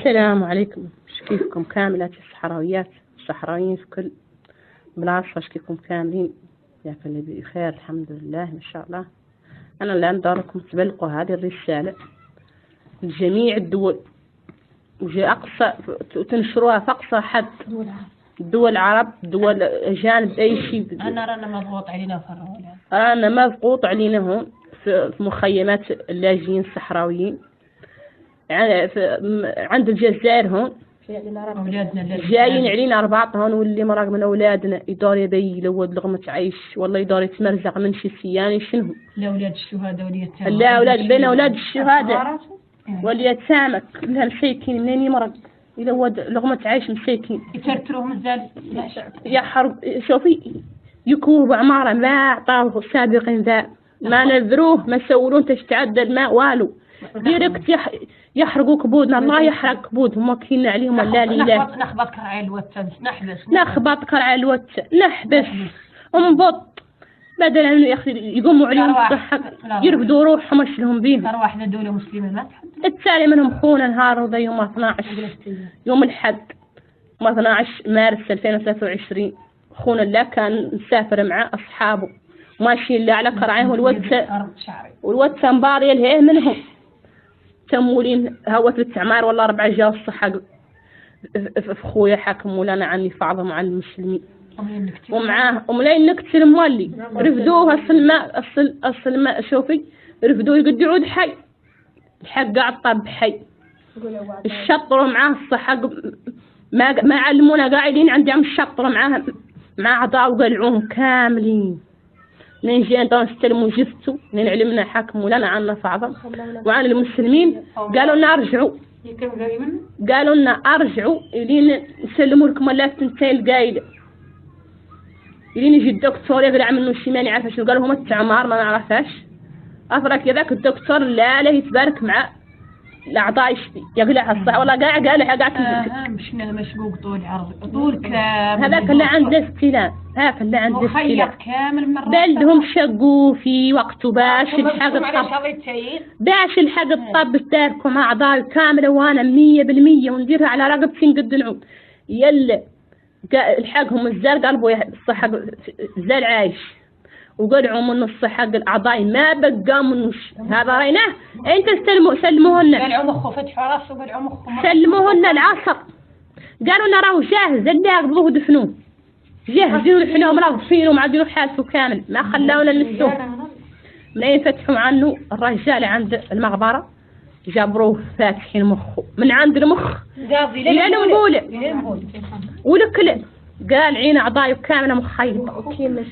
السلام عليكم. كيفكم كاملات الصحراويات الصحراويين في كل بلاصة؟ كيفكم كاملين؟ ياك اللي بخير الحمد لله ما شاء الله. أنا اللي أنظركم تبلغوا هذه الرسالة لجميع الدول أقصى وتنشروها في أقصى حد، الدول العرب دول أجانب أي شيء. أنا رانا مضغوط علينا في رانا مضغوط علينا هون في مخيمات اللاجئين الصحراويين عند الجزائر هون. جايين علينا 4 هون، واللي مرق من أولادنا يدور يبي يلود لغمة عيش، والله يدور يتمرزق من شي سيان شنو. لا أولاد الشهداء واليتامى. لا أولاد بين أولاد الشهداء واليتامى كلها مسيكين، منين يمرق يلود لغمة عيش مسيكين. يترتروه مازال يا حرب. شوفي يكوب عمارة ما أعطاه سابقا ذا، ما نذروه ما سولون تشتعد الماء والو ديركت يحرقوا كبودنا. الله يحرق كبودهم وكيلنا عليهم ولا اله. نخبط كرعي الوتة نخبط كرعي الوتة نحبس ونبط بدل أن يقوموا عليهم الصحة يرفدوا روحهم اش لهم بيهم. أرواح دولة مسلمة ما تحب. التالي منهم خونا نهار وذا يوم 12 يوم الحد 12 مارس 2023 خونا لا كان مسافر مع أصحابه ماشيين لا على كرعيه والوتة مبارية لهيه منهم تمولين هوت التعمار والله 4 جاو الصحة في خويا حاكم مولانا عني فعظم عن المسلمين ومعاه وملاين نكتل مولي رفدوه أصل ما شوفي رفدوه يقد يعود حي الحق قاعد طاب حي الشطر معاه الصحة ما علمونا قاعدين عندي عم الشطر معاه مع أعضاء وقلعوهم كاملين. منين جينا نستلموا جثته منين علمنا حاكم مولانا عنا فعظم وعن المسلمين قالوا لنا ارجعوا، قالوا لنا ارجعوا الين نسلموا لكم ولا تنتهي القايله الين يجي الدكتور يقلع منه شي ما نعرف شنو قالوا هم التعمار ما نعرفهاش افرك ذاك الدكتور لا يتبارك مع الاعضاء يشفي يقلع الصح والله قاعد مشنا مشقوق طول عرض طول كامل. هذاك اللي عنده استلام هاك اللي عنده استلام كامل مرة بلدهم شقوا في وقته باش الحق الطب باش الحق الطب تاركم اعضاء كامله وانا 100% ونديرها على رقبتي نقد نعود يلا الحقهم الزار قلبوا الصحة الزار عايش وقلعوا منه الصحة الأعضاء ما بقى منه هذا رأيناه. أنت سلموهن قلعوا مخه فتحوا راسه قلعوا مخه سلموهن العصر قالوا لنا راهو جاهز اللي يقبضوه دفنوه جاهزين الحنوه منظفين ومعدلوا حالته كامل ما خلاونا نسوه. منين فتحوا عنه الرجال عند المغبرة جابروه فاتحين مخه من عند المخ إلى المبولة ولكل قال عين أعضائه كاملة مخيطة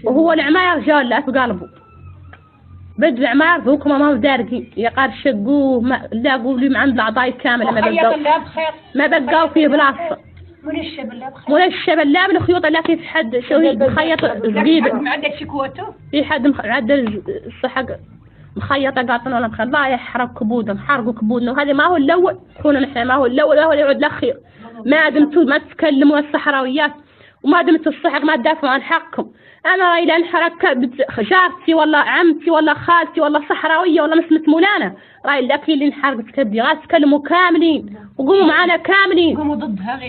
وهو العماير رجال لا في قلبه بد العماير ذوكم ما هو دارقين يقال شقوه ما لاقوا لي عند الأعضاء كاملة ما بقاو فيه بلاصة منشب اللاب الخيوط اللي في حد شو مخيط زقيبة معدل شكوته في حد معدل الصحة مخيطة قاطنا ولا مخيط الله يحرق كبودهم حرقوا كبودنا وهذا ما هو الأول كنا نحن ما هو الأول وهو اللي يعود الأخير ما دمتوا ما تتكلموا الصحراويات وما دمت الصحة ما تدافعوا عن حقكم. أنا راي لأن حركة جارتي ولا عمتي ولا خالتي ولا صحراوية ولا مسمة مولانا راي الأكل اللي انحرقت كبدي غاز تكلموا كاملين وقوموا معنا كاملين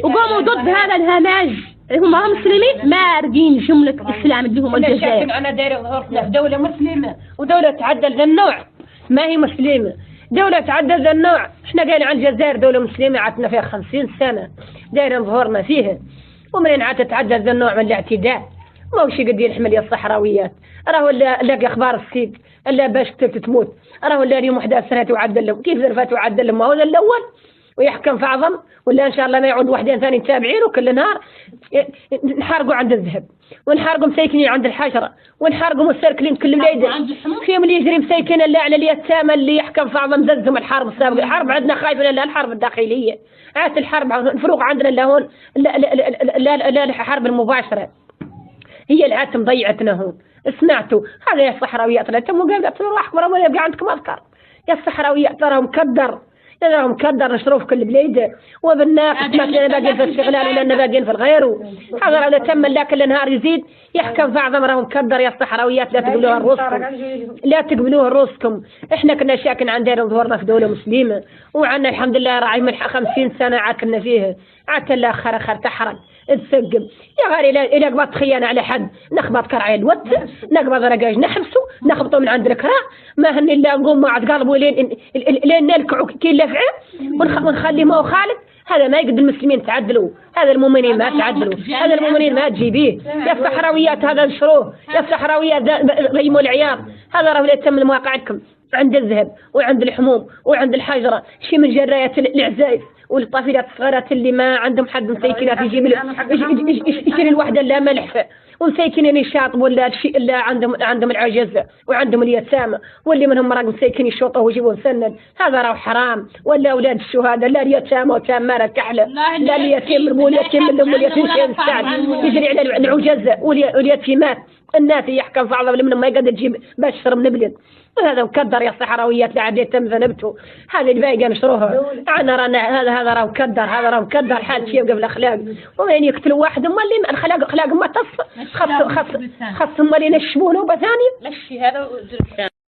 وقوموا ضد هذا الهماج هم مسلمين مارقين جملة الإسلام اللي هم الجزائر. أنا داير ظهورنا في دولة مسلمة ودولة تعدل ذا النوع ما هي مسلمة دولة تعدل ذا النوع. احنا قايلين عن الجزائر دولة مسلمة عتنا فيها 50 سنة دايرين ظهورنا فيها ومنين عاد تتعدل ذا النوع من الاعتداء ما هو شي قد ينحمل يا الصحراويات راهو لاقي اخبار السيد الا باش تموت راهو اللي اليوم 11 سنه تعدل لهم كيف زرفات تعدل لهم ما هو الاول ويحكم في عظم ولا ان شاء الله ما يعود واحدين ثاني تابعين وكل نهار نحرقوا عند الذهب ونحرقوا مسيكنين عند الحشره ونحرقوا مستركلين كل مليده فيهم اللي يجري مسيكين اللي على اليتامى اللي يحكم في عظم زلزم الحرب السابقه. الحرب عندنا خايفين الا الحرب الداخليه عاد الحرب الفروق عندنا لا هون لا الحرب المباشره هي اللي عاد مضيعتنا هون. سمعتوا هذا يا الصحراويات لا تموا قاعده تروح ولا يبقى عندكم اذكار يا الصحراويات تراهم مكدر راهم مكدر نشروه في كل بلاد وبالناقص مثلا باقيين في الاستغلال ولا باقيين في الغير. هذا راه تم لكن النهار يزيد يحكم في اعظم راهم مكدر يا الصحراويات. لا تقبلوها رؤوسكم، لا تقبلوها رؤوسكم. احنا كنا شاكن عندنا ظهورنا في دوله مسلمه وعندنا الحمد لله راعي من 50 سنه عاكلنا فيه. عتلا خر تحرق تسقم يا غالي. إلا قبضت خيانة على حد نخبط كرعي الوت، نقبض رقاج نحبسه نخبطه من عند الكرا، ما هن إلا نقوم مع قلبه لين نلكعوا كي لفعه ونخليه ما هو خالد. هذا ما يقدر المسلمين تعدلوا، هذا المؤمنين ما تعدلوا، هذا المؤمنين ما تجيبيه. يا الصحراويات هذا نشروه، يا الصحراويات ريموا العياط. هذا راه يتم المواقعكم عند الذهب وعند الحموم وعند الحجرة شي من جرايات العزايز والطافلات الصغيرات اللي ما عندهم حد مسيكنات يجيب يشيل الوحده لا ملح ومسيكنين يشاطب ولا شيء الا عندهم العجزه وعندهم اليتامى واللي منهم مرق مسيكين يشوطوا ويجيبوا مسند. هذا راه حرام. ولا اولاد الشهداء لا اليتامى وتامره كحله لا اليتيم واليتيم منهم واليتيم شيء مستعد يجري على العجزه واليتيمات. الناس يحكم في عظم منهم ما يقدر يجيب باش يشرب من البلد. وهذا مكدر يا الصحراويات. لا عاد تم ذنبته. هذا اللي باقي نشروها انا رانا هذا راه مكدر. هذا راه مكدر حال شيء يبقى في الاخلاق. وين يقتلوا واحد هم اللي الاخلاق ما تص خاصهم اللي ينشبونه بثاني. مشي هذا